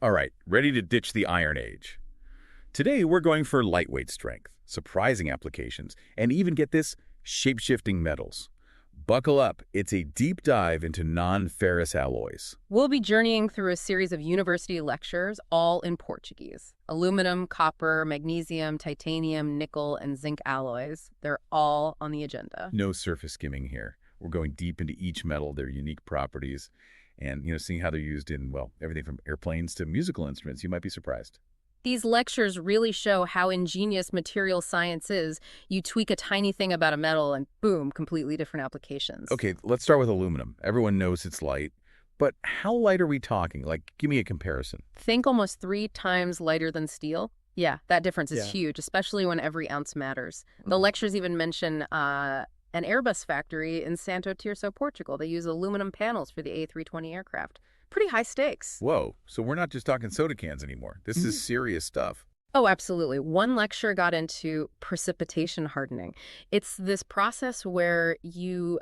All right, ready to ditch the Iron Age. Today, we're going for lightweight strength, surprising applications, and even, get this, shape-shifting metals. Buckle up, it's a deep dive into non-ferrous alloys. We'll be journeying through a series of university lectures, all in Portuguese. Aluminum, copper, magnesium, titanium, nickel, and zinc alloys. They're all on the agenda. No surface skimming here. We're going deep into each metal, their unique properties, and, seeing how they're used in, well, everything from airplanes to musical instruments. You might be surprised. These lectures really show how ingenious material science is. You tweak a tiny thing about a metal and boom, completely different applications. Okay, let's start with aluminum. Everyone knows it's light, but how light are we talking? Like, give me a comparison. Think almost 3 times lighter than steel. Yeah, that difference is huge, especially when every ounce matters. The lectures even mention an Airbus factory in Santo Tirso, Portugal. They use aluminum panels for the A320 aircraft. Pretty high stakes. Whoa, so we're not just talking soda cans anymore. This is serious stuff. Oh, absolutely. One lecture got into precipitation hardening. It's this process where you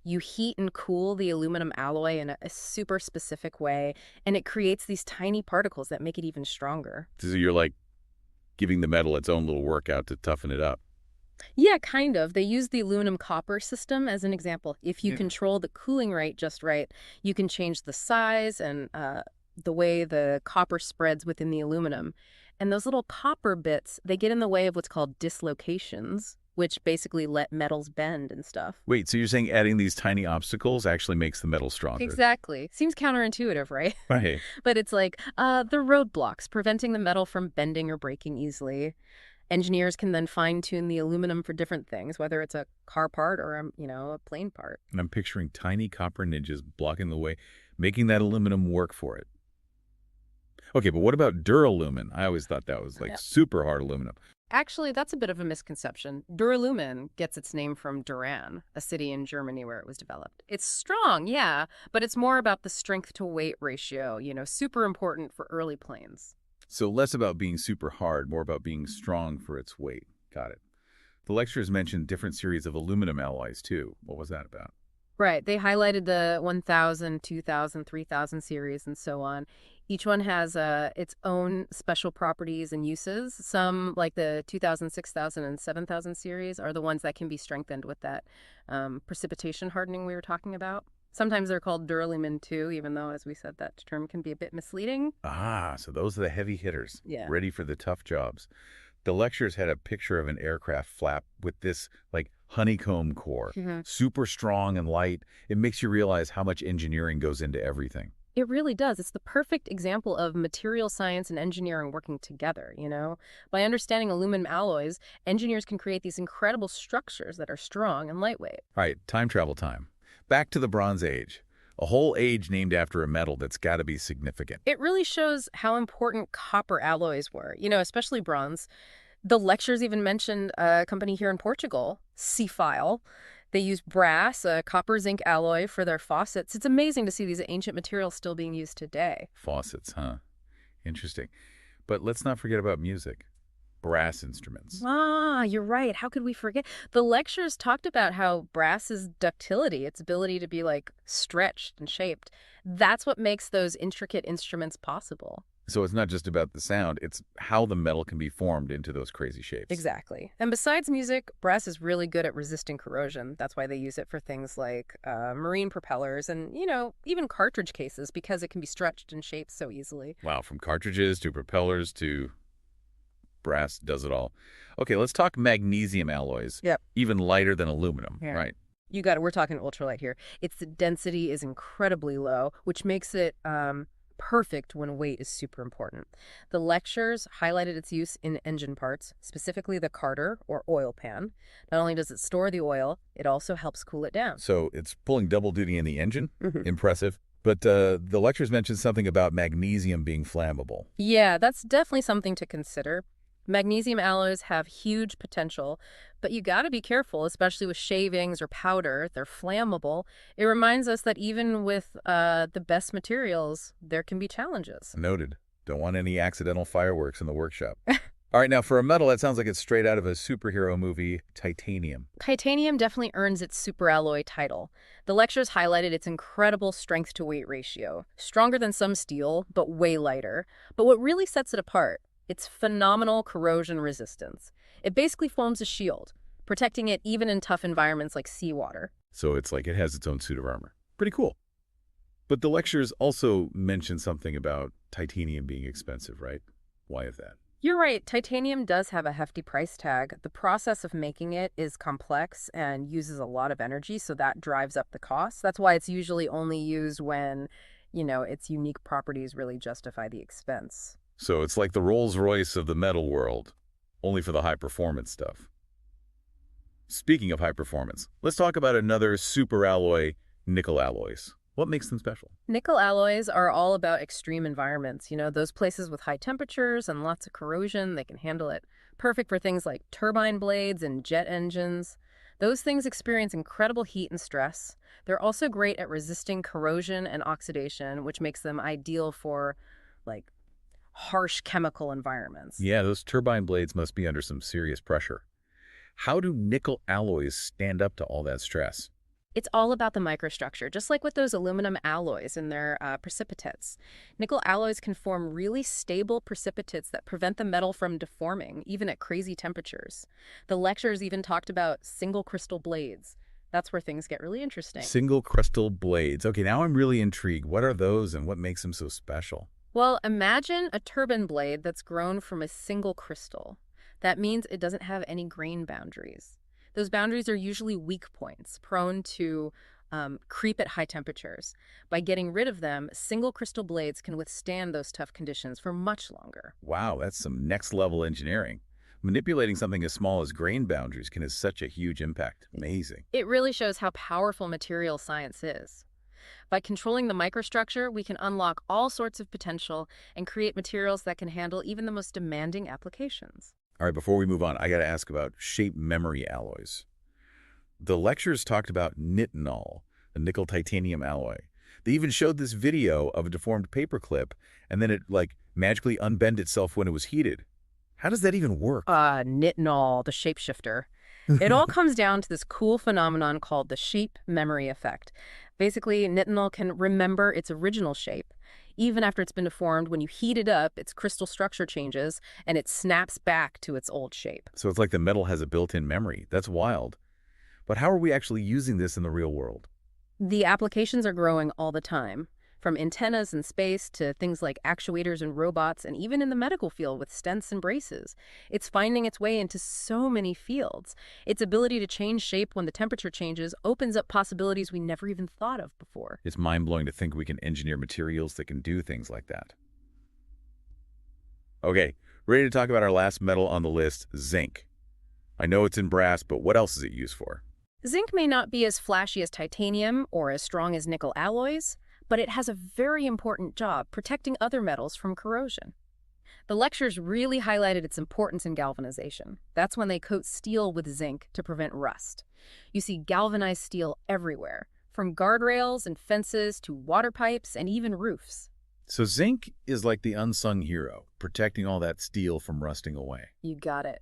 heat and cool the aluminum alloy in a super specific way, and it creates these tiny particles that make it even stronger. So you're like giving the metal its own little workout to toughen it up. Yeah, kind of. They use the aluminum copper system as an example. If you control the cooling rate just right, you can change the size and the way the copper spreads within the aluminum. And those little copper bits, they get in the way of what's called dislocations, which basically let metals bend and stuff. Wait, so you're saying adding these tiny obstacles actually makes the metal stronger? Exactly. Seems counterintuitive, right? Right. But it's like the roadblocks, preventing the metal from bending or breaking easily. Engineers can then fine-tune the aluminum for different things, whether it's a car part or, a plane part. And I'm picturing tiny copper ninjas blocking the way, making that aluminum work for it. Okay, but what about duralumin? I always thought that was like super hard aluminum. Actually, that's a bit of a misconception. Duralumin gets its name from Duran, a city in Germany where it was developed. It's strong, yeah, but it's more about the strength-to-weight ratio, super important for early planes. So less about being super hard, more about being strong for its weight. Got it. The lectures mentioned different series of aluminum alloys, too. What was that about? Right. They highlighted the 1000, 2000, 3000 series and so on. Each one has its own special properties and uses. Some, like the 2000, 6000, and 7000 series, are the ones that can be strengthened with that precipitation hardening we were talking about. Sometimes they're called duralumin too, even though, as we said, that term can be a bit misleading. Ah, so those are the heavy hitters, ready for the tough jobs. The lectures had a picture of an aircraft flap with this, like, honeycomb core, super strong and light. It makes you realize how much engineering goes into everything. It really does. It's the perfect example of material science and engineering working together, By understanding aluminum alloys, engineers can create these incredible structures that are strong and lightweight. All right, time travel time. Back to the Bronze Age. A whole age named after a metal that's got to be significant. It really shows how important copper alloys were, especially bronze. The lectures even mentioned a company here in Portugal, Cefile. They use brass, a copper zinc alloy, for their faucets. It's amazing to see these ancient materials still being used today. Faucets, huh? Interesting. But let's not forget about music. Brass instruments. Ah, you're right. How could we forget? The lectures talked about how brass's ductility, its ability to be stretched and shaped, that's what makes those intricate instruments possible. So it's not just about the sound, it's how the metal can be formed into those crazy shapes. Exactly. And besides music, brass is really good at resisting corrosion. That's why they use it for things like marine propellers and, even cartridge cases, because it can be stretched and shaped so easily. Wow, from cartridges to propellers to brass does it all. Okay, let's talk magnesium alloys. Yep. Even lighter than aluminum, right? You got it. We're talking ultralight here. Its density is incredibly low, which makes it perfect when weight is super important. The lectures highlighted its use in engine parts, specifically the carter or oil pan. Not only does it store the oil, it also helps cool it down. So it's pulling double duty in the engine? Impressive. But the lectures mentioned something about magnesium being flammable. Yeah, that's definitely something to consider. Magnesium alloys have huge potential, but you got to be careful, especially with shavings or powder. They're flammable. It reminds us that even with the best materials, there can be challenges. Noted. Don't want any accidental fireworks in the workshop. All right, now for a metal, that sounds like it's straight out of a superhero movie, titanium. Titanium definitely earns its superalloy title. The lectures highlighted its incredible strength-to-weight ratio, stronger than some steel, but way lighter. But what really sets it apart, its phenomenal corrosion resistance. It basically forms a shield, protecting it even in tough environments like seawater. So it's like it has its own suit of armor. Pretty cool. But the lectures also mention something about titanium being expensive, right? Why is that? You're right, titanium does have a hefty price tag. The process of making it is complex and uses a lot of energy, so that drives up the cost. That's why it's usually only used when, its unique properties really justify the expense. So it's like the Rolls-Royce of the metal world, only for the high-performance stuff. Speaking of high performance, let's talk about another superalloy, nickel alloys. What makes them special? Nickel alloys are all about extreme environments. Those places with high temperatures and lots of corrosion, they can handle it. Perfect for things like turbine blades and jet engines. Those things experience incredible heat and stress. They're also great at resisting corrosion and oxidation, which makes them ideal for, like, harsh chemical environments. Yeah, those turbine blades must be under some serious pressure. How do nickel alloys stand up to all that stress? It's all about the microstructure, just like with those aluminum alloys and their precipitates. Nickel alloys can form really stable precipitates that prevent the metal from deforming, even at crazy temperatures. The lectures even talked about single crystal blades. That's where things get really interesting. Single crystal blades. Okay, now I'm really intrigued. What are those and what makes them so special? Well, imagine a turbine blade that's grown from a single crystal. That means it doesn't have any grain boundaries. Those boundaries are usually weak points, prone to creep at high temperatures. By getting rid of them, single crystal blades can withstand those tough conditions for much longer. Wow, that's some next-level engineering. Manipulating something as small as grain boundaries can have such a huge impact. Amazing. It really shows how powerful material science is. By controlling the microstructure, we can unlock all sorts of potential and create materials that can handle even the most demanding applications. All right, before we move on, I got to ask about shape memory alloys. The lectures talked about nitinol, a nickel titanium alloy. They even showed this video of a deformed paperclip, and then it, magically unbent itself when it was heated. How does that even work? Nitinol, the shapeshifter. It all comes down to this cool phenomenon called the shape memory effect. Basically, nitinol can remember its original shape. Even after it's been deformed, when you heat it up, its crystal structure changes, and it snaps back to its old shape. So it's like the metal has a built-in memory. That's wild. But how are we actually using this in the real world? The applications are growing all the time, from antennas in space to things like actuators and robots, and even in the medical field with stents and braces. It's finding its way into so many fields. Its ability to change shape when the temperature changes opens up possibilities we never even thought of before. It's mind-blowing to think we can engineer materials that can do things like that. Okay, ready to talk about our last metal on the list, zinc. I know it's in brass, but what else is it used for? Zinc may not be as flashy as titanium or as strong as nickel alloys, but it has a very important job protecting other metals from corrosion. The lectures really highlighted its importance in galvanization. That's when they coat steel with zinc to prevent rust. You see galvanized steel everywhere, from guardrails and fences to water pipes and even roofs. So zinc is like the unsung hero, protecting all that steel from rusting away. You got it.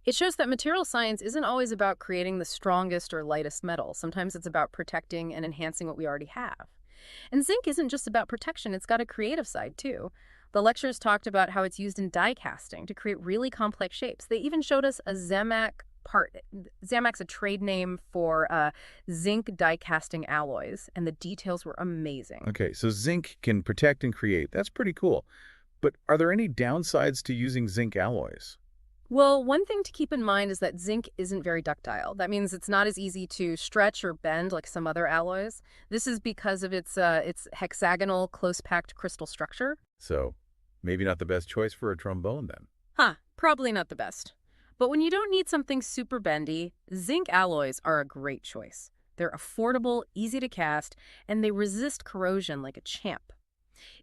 It shows that material science isn't always about creating the strongest or lightest metal. Sometimes it's about protecting and enhancing what we already have. And zinc isn't just about protection, it's got a creative side too. The lectures talked about how it's used in die casting to create really complex shapes. They even showed us a Zamac part. Zamac's a trade name for zinc die casting alloys, and the details were amazing. Okay, so zinc can protect and create. That's pretty cool. But are there any downsides to using zinc alloys? Well, one thing to keep in mind is that zinc isn't very ductile. That means it's not as easy to stretch or bend like some other alloys. This is because of its hexagonal, close-packed crystal structure. So, maybe not the best choice for a trombone then. Probably not the best. But when you don't need something super bendy, zinc alloys are a great choice. They're affordable, easy to cast, and they resist corrosion like a champ.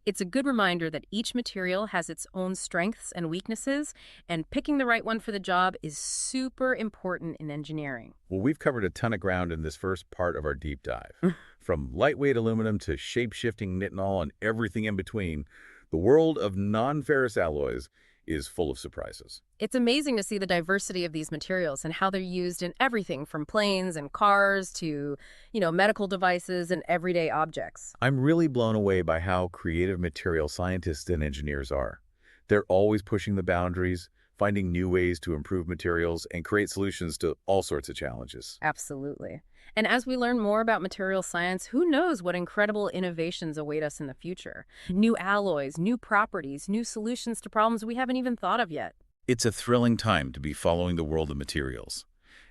It's a good reminder that each material has its own strengths and weaknesses, and picking the right one for the job is super important in engineering. Well, we've covered a ton of ground in this first part of our deep dive. From lightweight aluminum to shape-shifting nitinol and everything in between, the world of non-ferrous alloys is full of surprises. It's amazing to see the diversity of these materials and how they're used in everything from planes and cars to, medical devices and everyday objects. I'm really blown away by how creative material scientists and engineers are. They're always pushing the boundaries, finding new ways to improve materials and create solutions to all sorts of challenges. Absolutely. And as we learn more about material science, who knows what incredible innovations await us in the future? New alloys, new properties, new solutions to problems we haven't even thought of yet. It's a thrilling time to be following the world of materials.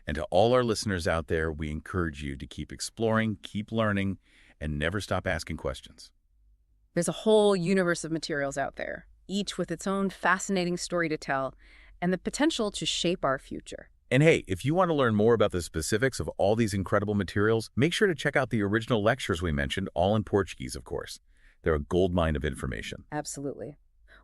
And to all our listeners out there, we encourage you to keep exploring, keep learning, and never stop asking questions. There's a whole universe of materials out there, each with its own fascinating story to tell and the potential to shape our future. And hey, if you want to learn more about the specifics of all these incredible materials, make sure to check out the original lectures we mentioned, all in Portuguese, of course. They're a goldmine of information. Absolutely.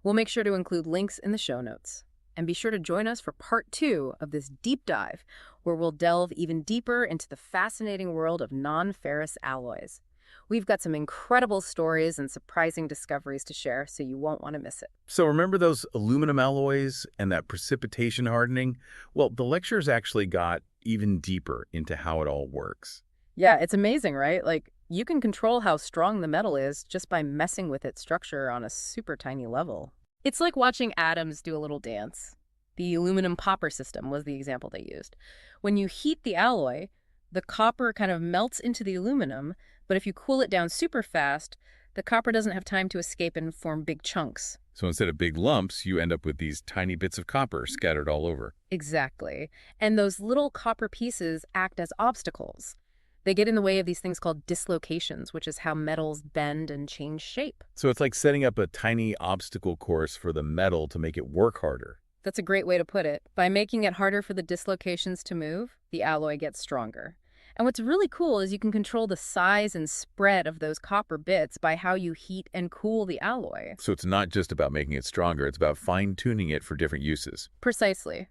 We'll make sure to include links in the show notes. And be sure to join us for part 2 of this deep dive, where we'll delve even deeper into the fascinating world of non-ferrous alloys. We've got some incredible stories and surprising discoveries to share, so you won't want to miss it. So remember those aluminum alloys and that precipitation hardening? Well, the lectures actually got even deeper into how it all works. Yeah, it's amazing, right? Like, you can control how strong the metal is just by messing with its structure on a super tiny level. It's like watching atoms do a little dance. The aluminum copper system was the example they used. When you heat the alloy, the copper kind of melts into the aluminum, but if you cool it down super fast, the copper doesn't have time to escape and form big chunks. So instead of big lumps, you end up with these tiny bits of copper scattered all over. Exactly. And those little copper pieces act as obstacles. They get in the way of these things called dislocations, which is how metals bend and change shape. So it's like setting up a tiny obstacle course for the metal to make it work harder. That's a great way to put it. By making it harder for the dislocations to move, the alloy gets stronger. And what's really cool is you can control the size and spread of those copper bits by how you heat and cool the alloy. So it's not just about making it stronger, it's about fine-tuning it for different uses. Precisely.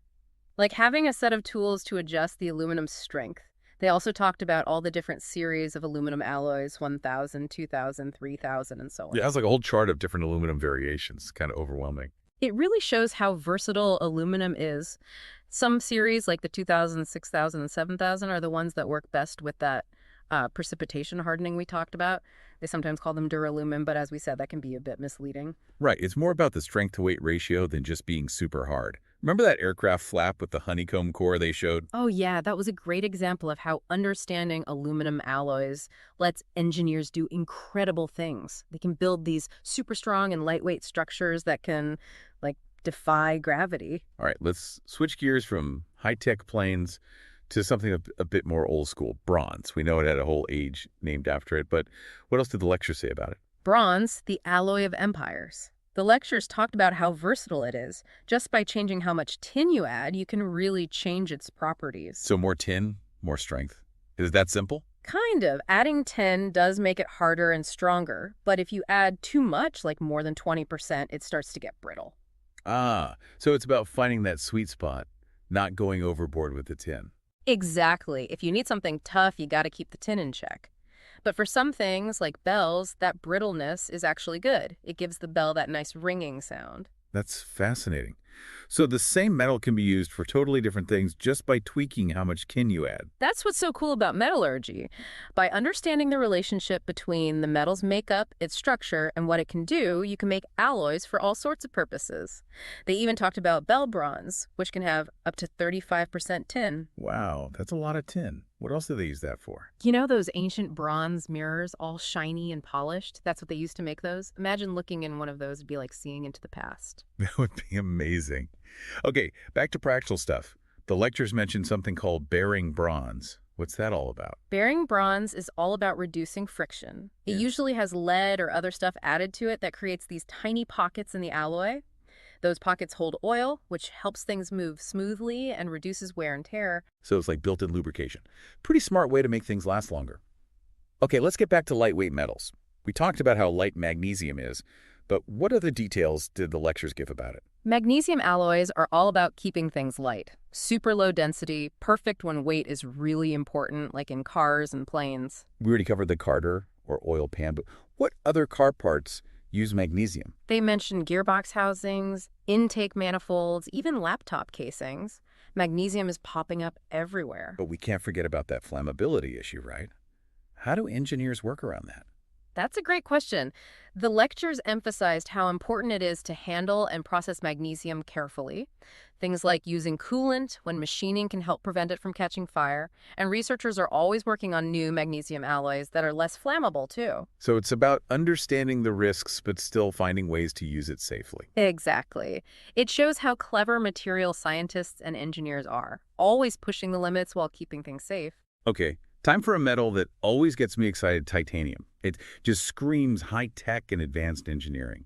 Like having a set of tools to adjust the aluminum's strength. They also talked about all the different series of aluminum alloys, 1000, 2000, 3000, and so on. Yeah, it's like a whole chart of different aluminum variations. Kind of overwhelming. It really shows how versatile aluminum is. Some series, like the 2000, 6000, and 7000, are the ones that work best with that precipitation hardening we talked about. They sometimes call them duralumin, but as we said, that can be a bit misleading. Right. It's more about the strength-to-weight ratio than just being super hard. Remember that aircraft flap with the honeycomb core they showed? Oh, yeah. That was a great example of how understanding aluminum alloys lets engineers do incredible things. They can build these super strong and lightweight structures that can, defy gravity. All right, let's switch gears from high-tech planes to something a bit more old school, bronze. We know it had a whole age named after it, but what else did the lecture say about it? Bronze, the alloy of empires. The lectures talked about how versatile it is. Just by changing how much tin you add, you can really change its properties. So more tin, more strength. Is it that simple? Kind of. Adding tin does make it harder and stronger, but if you add too much, like more than 20%, it starts to get brittle. Ah, so it's about finding that sweet spot, not going overboard with the tin. Exactly. If you need something tough, you got to keep the tin in check. But for some things, like bells, that brittleness is actually good. It gives the bell that nice ringing sound. That's fascinating. So the same metal can be used for totally different things just by tweaking how much kin you add. That's what's so cool about metallurgy. By understanding the relationship between the metal's makeup, its structure, and what it can do, you can make alloys for all sorts of purposes. They even talked about bell bronze, which can have up to 35% tin. Wow, that's a lot of tin. What else do they use that for? You know those ancient bronze mirrors, all shiny and polished? That's what they used to make those. Imagine looking in one of those would be like seeing into the past. That would be amazing. Okay, back to practical stuff. The lectures mentioned something called bearing bronze. What's that all about? Bearing bronze is all about reducing friction. It usually has lead or other stuff added to it that creates these tiny pockets in the alloy. Those pockets hold oil, which helps things move smoothly and reduces wear and tear. So it's like built-in lubrication. Pretty smart way to make things last longer. Okay, let's get back to lightweight metals. We talked about how light magnesium is, but what other details did the lectures give about it? Magnesium alloys are all about keeping things light. Super low density, perfect when weight is really important, like in cars and planes. We already covered the carter or oil pan, but what other car parts use magnesium. They mentioned gearbox housings, intake manifolds, even laptop casings. Magnesium is popping up everywhere. But we can't forget about that flammability issue, right? How do engineers work around that? That's a great question. The lectures emphasized how important it is to handle and process magnesium carefully. Things like using coolant when machining can help prevent it from catching fire. And researchers are always working on new magnesium alloys that are less flammable, too. So it's about understanding the risks, but still finding ways to use it safely. Exactly. It shows how clever material scientists and engineers are, always pushing the limits while keeping things safe. Okay, time for a metal that always gets me excited, titanium. It just screams high-tech and advanced engineering.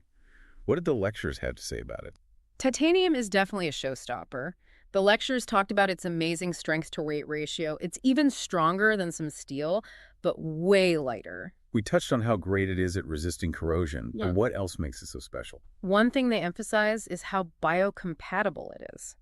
What did the lecturers have to say about it? Titanium is definitely a showstopper. The lectures talked about its amazing strength-to-weight ratio. It's even stronger than some steel, but way lighter. We touched on how great it is at resisting corrosion, Yeah. but what else makes it so special? One thing they emphasize is how biocompatible it is.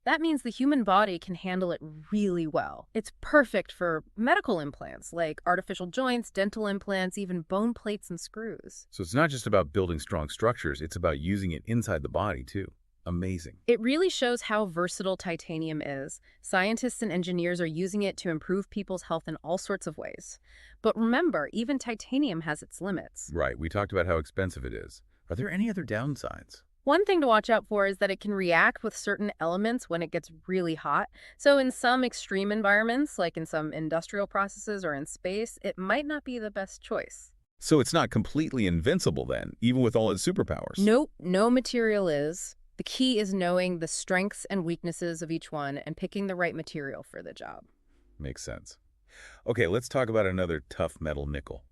That means the human body can handle it really well. It's perfect for medical implants, like artificial joints, dental implants, even bone plates and screws. So it's not just about building strong structures, it's about using it inside the body, too. Amazing. It really shows how versatile titanium is. Scientists and engineers are using it to improve people's health in all sorts of ways. But remember, even titanium has its limits. Right, we talked about how expensive it is. Are there any other downsides? One thing to watch out for is that it can react with certain elements when it gets really hot. So in some extreme environments, like in some industrial processes or in space, it might not be the best choice. So it's not completely invincible then, even with all its superpowers? Nope, no material is. The key is knowing the strengths and weaknesses of each one and picking the right material for the job. Makes sense. Okay, let's talk about another tough metal, nickel.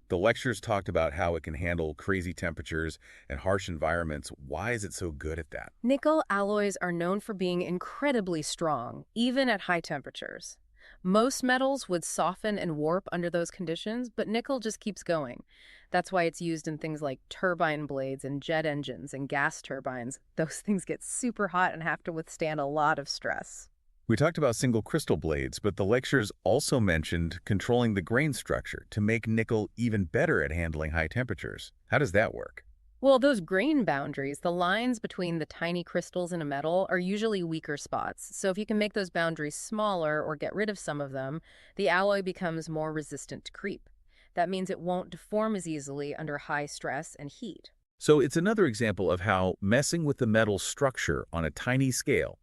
The lectures talked about how it can handle crazy temperatures and harsh environments. Why is it so good at that? Nickel alloys are known for being incredibly strong, even at high temperatures. Most metals would soften and warp under those conditions, but nickel just keeps going. That's why it's used in things like turbine blades and jet engines and gas turbines. Those things get super hot and have to withstand a lot of stress. We talked about single crystal blades, but the lectures also mentioned controlling the grain structure to make nickel even better at handling high temperatures. How does that work? Well, those grain boundaries, the lines between the tiny crystals in a metal, are usually weaker spots. So if you can make those boundaries smaller or get rid of some of them, the alloy becomes more resistant to creep. That means it won't deform as easily under high stress and heat. So it's another example of how messing with the metal's structure on a tiny scale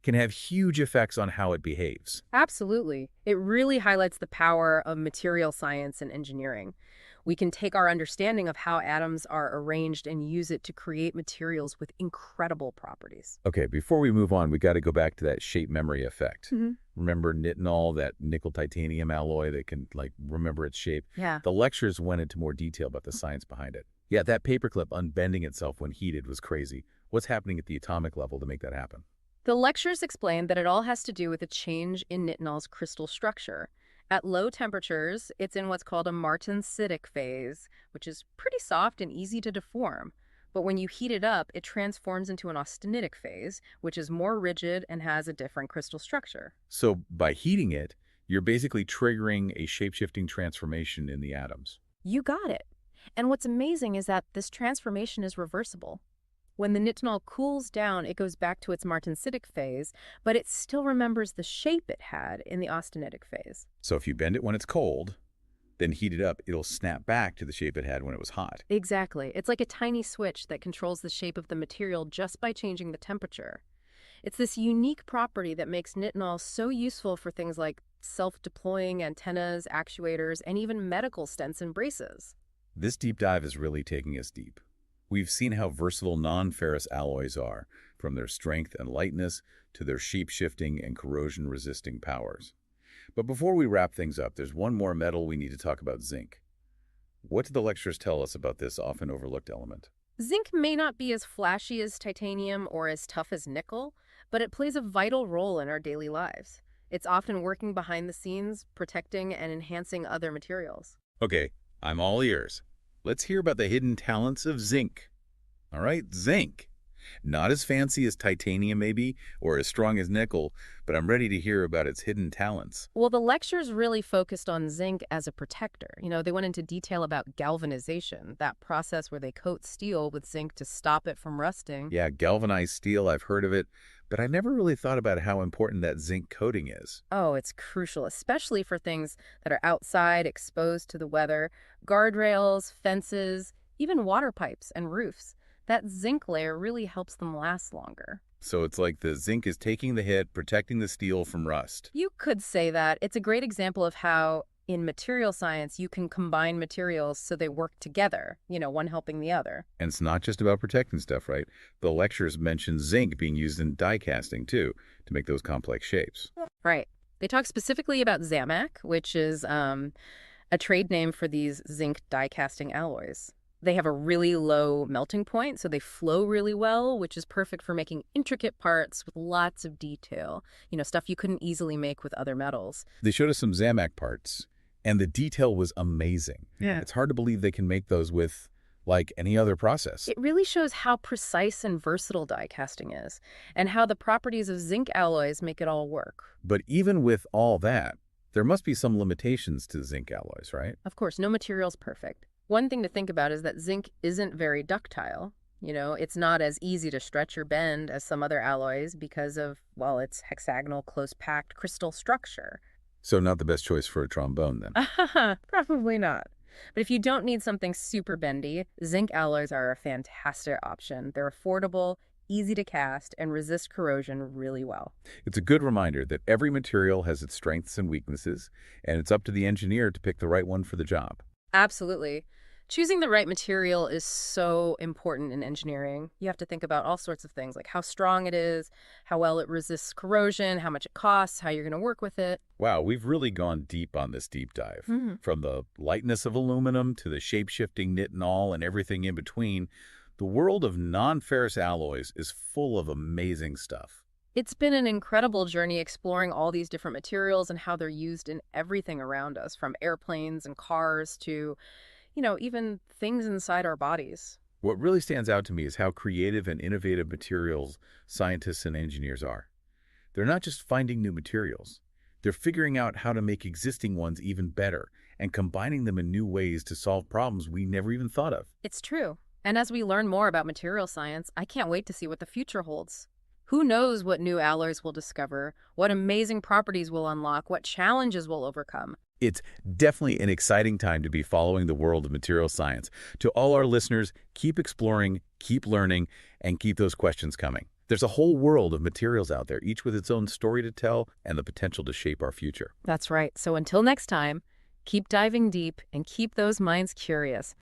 can have huge effects on how it behaves. Absolutely. It really highlights the power of material science and engineering. We can take our understanding of how atoms are arranged and use it to create materials with incredible properties. Okay, before we move on, we got to go back to that shape memory effect. Mm-hmm. Remember nitinol, that nickel titanium alloy that can remember its shape? Yeah. The lectures went into more detail about the science behind it. Yeah, that paperclip unbending itself when heated was crazy. What's happening at the atomic level to make that happen? The lectures explained that it all has to do with a change in nitinol's crystal structure. At low temperatures, it's in what's called a martensitic phase, which is pretty soft and easy to deform. But when you heat it up, it transforms into an austenitic phase, which is more rigid and has a different crystal structure. So by heating it, you're basically triggering a shape-shifting transformation in the atoms. You got it. And what's amazing is that this transformation is reversible. When the nitinol cools down, it goes back to its martensitic phase, but it still remembers the shape it had in the austenitic phase. So if you bend it when it's cold, then heat it up, it'll snap back to the shape it had when it was hot. Exactly. It's like a tiny switch that controls the shape of the material just by changing the temperature. It's this unique property that makes nitinol so useful for things like self-deploying antennas, actuators, and even medical stents and braces. This deep dive is really taking us deep. We've seen how versatile non-ferrous alloys are, from their strength and lightness to their shape-shifting and corrosion-resisting powers. But before we wrap things up, there's one more metal we need to talk about: zinc. What did the lectures tell us about this often overlooked element? Zinc may not be as flashy as titanium or as tough as nickel, but it plays a vital role in our daily lives. It's often working behind the scenes, protecting and enhancing other materials. Okay, I'm all ears. Let's hear about the hidden talents of zinc. All right, zinc. Not as fancy as titanium, maybe, or as strong as nickel, but I'm ready to hear about its hidden talents. Well, the lectures really focused on zinc as a protector. They went into detail about galvanization, that process where they coat steel with zinc to stop it from rusting. Yeah, galvanized steel, I've heard of it, but I never really thought about how important that zinc coating is. Oh, it's crucial, especially for things that are outside, exposed to the weather, guardrails, fences, even water pipes and roofs. That zinc layer really helps them last longer. So it's like the zinc is taking the hit, protecting the steel from rust. You could say that. It's a great example of how, in material science, you can combine materials so they work together, one helping the other. And it's not just about protecting stuff, right? The lectures mention zinc being used in die casting, too, to make those complex shapes. Right. They talk specifically about Zamac, which is a trade name for these zinc die casting alloys. They have a really low melting point, so they flow really well, which is perfect for making intricate parts with lots of detail, stuff you couldn't easily make with other metals. They showed us some Zamac parts, and the detail was amazing. Yeah. It's hard to believe they can make those with, like, any other process. It really shows how precise and versatile die casting is, and how the properties of zinc alloys make it all work. But even with all that, there must be some limitations to zinc alloys, right? Of course, no material's perfect. One thing to think about is that zinc isn't very ductile. It's not as easy to stretch or bend as some other alloys because of, well, its hexagonal, close-packed crystal structure. So not the best choice for a trombone, then. Probably not. But if you don't need something super bendy, zinc alloys are a fantastic option. They're affordable, easy to cast, and resist corrosion really well. It's a good reminder that every material has its strengths and weaknesses, and it's up to the engineer to pick the right one for the job. Absolutely. Choosing the right material is so important in engineering. You have to think about all sorts of things, like how strong it is, how well it resists corrosion, how much it costs, how you're going to work with it. Wow, we've really gone deep on this deep dive. From the lightness of aluminum to the shape-shifting nitinol and everything in between, the world of non-ferrous alloys is full of amazing stuff. It's been an incredible journey exploring all these different materials and how they're used in everything around us, from airplanes and cars to even things inside our bodies. What really stands out to me is how creative and innovative materials scientists and engineers are. They're not just finding new materials. They're figuring out how to make existing ones even better and combining them in new ways to solve problems we never even thought of. It's true. And as we learn more about material science, I can't wait to see what the future holds. Who knows what new alloys we'll discover, what amazing properties we'll unlock, what challenges we'll overcome. It's definitely an exciting time to be following the world of material science. To all our listeners, keep exploring, keep learning, and keep those questions coming. There's a whole world of materials out there, each with its own story to tell and the potential to shape our future. That's right. So until next time, keep diving deep and keep those minds curious.